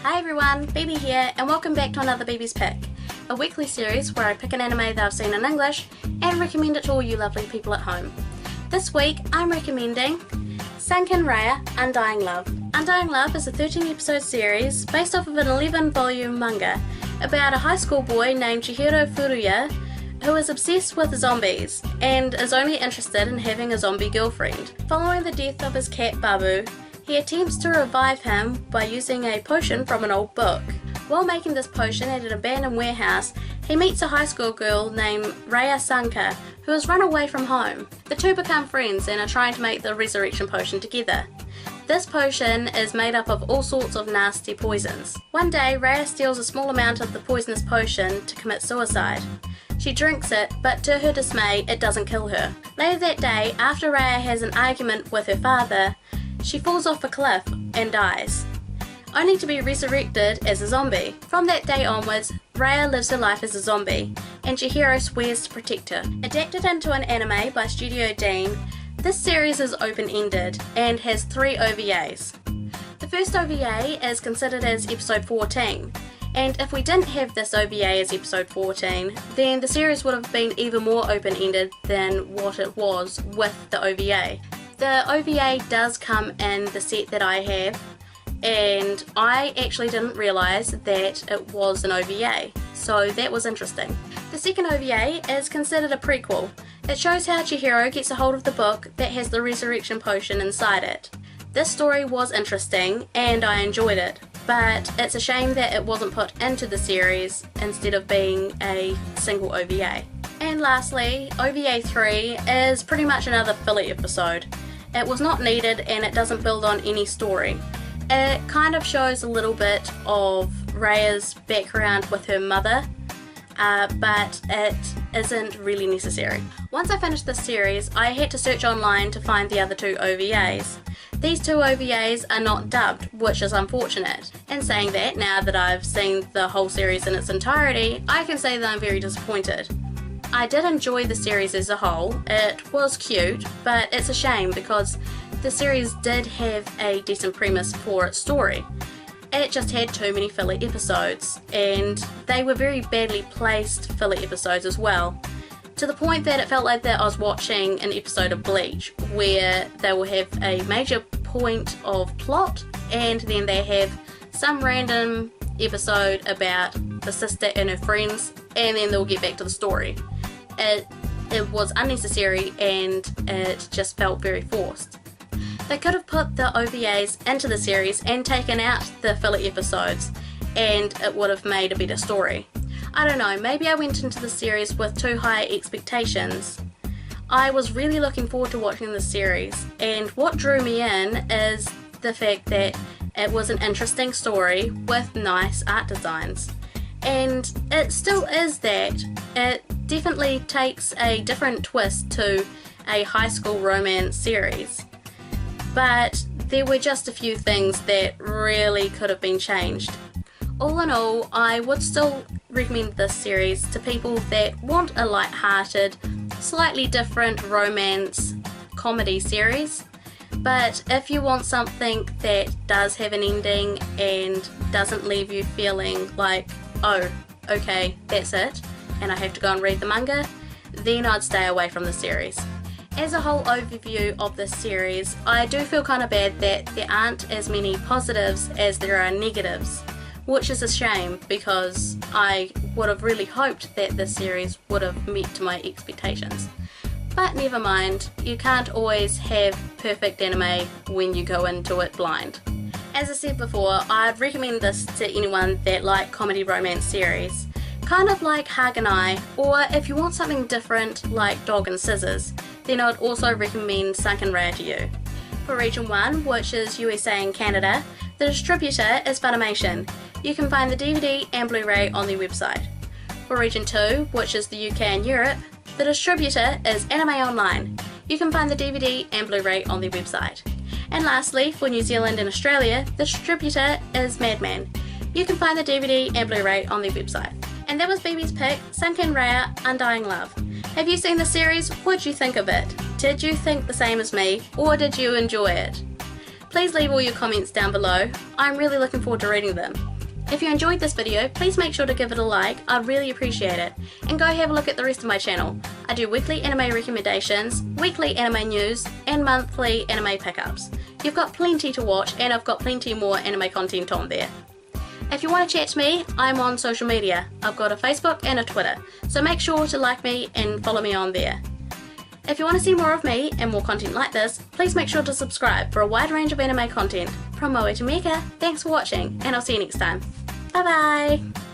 Hi everyone, Bibi here, and welcome back to another Bibi's Pick, a weekly series where I pick an anime that I've seen in English and recommend it to all you lovely people at home. This week I'm recommending Sankarea, Undying Love. Undying Love is a 13-episode series based off of an 11-volume manga about a high school boy named Chihiro Furuya who is obsessed with zombies and is only interested in having a zombie girlfriend. Following the death of his cat Babu, he attempts to revive him by using a potion from an old book. While making this potion at an abandoned warehouse, he meets a high school girl named Raya Sankarea who has run away from home. The two become friends and are trying to make the resurrection potion together. This potion is made up of all sorts of nasty poisons. One day, Raya steals a small amount of the poisonous potion to commit suicide. She drinks it, but to her dismay, it doesn't kill her. Later that day, after Raya has an argument with her father, she falls off a cliff and dies, only to be resurrected as a zombie. From that day onwards, Raya lives her life as a zombie, and Chihiro swears to protect her. Adapted into an anime by Studio Dean, this series is open-ended and has 3 OVAs. The first OVA is considered as episode 14, and if we didn't have this OVA as episode 14, then the series would have been even more open-ended than what it was with the OVA. The OVA does come in the set that I have, and I actually didn't realise that it was an OVA, so that was interesting. The second OVA is considered a prequel. It shows how Chihiro gets a hold of the book that has the resurrection potion inside it. This story was interesting and I enjoyed it, but it's a shame that it wasn't put into the series instead of being a single OVA. And lastly, OVA 3 is pretty much another filler episode. It was not needed and it doesn't build on any story. It kind of shows a little bit of Raya's background with her mother, but it isn't really necessary. Once I finished this series, I had to search online to find the other 2 OVAs. These 2 OVAs are not dubbed, which is unfortunate. In saying that, now that I've seen the whole series in its entirety, I can say that I'm very disappointed. I did enjoy the series as a whole. It was cute, but it's a shame because the series did have a decent premise for its story. It just had too many filler episodes, and they were very badly placed filler episodes as well, to the point that it felt like that I was watching an episode of Bleach, where they will have a major point of plot, and then they have some random episode about the sister and her friends, and then they'll get back to the story. It was unnecessary and it just felt very forced. They could have put the OVAs into the series and taken out the filler episodes, and it would have made a better story. I don't know, maybe I went into the series with too high expectations. I was really looking forward to watching the series, and what drew me in is the fact that it was an interesting story with nice art designs. And it still is that. It definitely takes a different twist to a high school romance series. But there were just a few things that really could have been changed. All in all, I would still recommend this series to people that want a light-hearted, slightly different romance comedy series. But if you want something that does have an ending and doesn't leave you feeling like, oh, okay, that's it, and I have to go and read the manga, then I'd stay away from the series. As a whole overview of this series, I do feel kind of bad that there aren't as many positives as there are negatives, which is a shame because I would have really hoped that this series would have met my expectations. But never mind, you can't always have perfect anime when you go into it blind. As I said before, I'd recommend this to anyone that like comedy romance series, kind of like Haganai, or if you want something different like Dog and Scissors, then I would also recommend Sankarea to you. For Region 1, which is USA and Canada, the distributor is Funimation. You can find the DVD and Blu-ray on their website. For Region 2, which is the UK and Europe, the distributor is Anime Online. You can find the DVD and Blu-ray on their website. And lastly, for New Zealand and Australia, the distributor is Madman. You can find the DVD and Blu-ray on their website. And that was Bibi's pick, Sankarea, Undying Love. Have you seen the series? What did you think of it? Did you think the same as me, or did you enjoy it? Please leave all your comments down below. I'm really looking forward to reading them. If you enjoyed this video, please make sure to give it a like, I'd really appreciate it. And go have a look at the rest of my channel. I do weekly anime recommendations, weekly anime news, and monthly anime pickups. You've got plenty to watch, and I've got plenty more anime content on there. If you want to chat to me, I'm on social media. I've got a Facebook and a Twitter, so make sure to like me and follow me on there. If you want to see more of me and more content like this, please make sure to subscribe for a wide range of anime content. From Moe to Meka, thanks for watching, and I'll see you next time. Bye bye!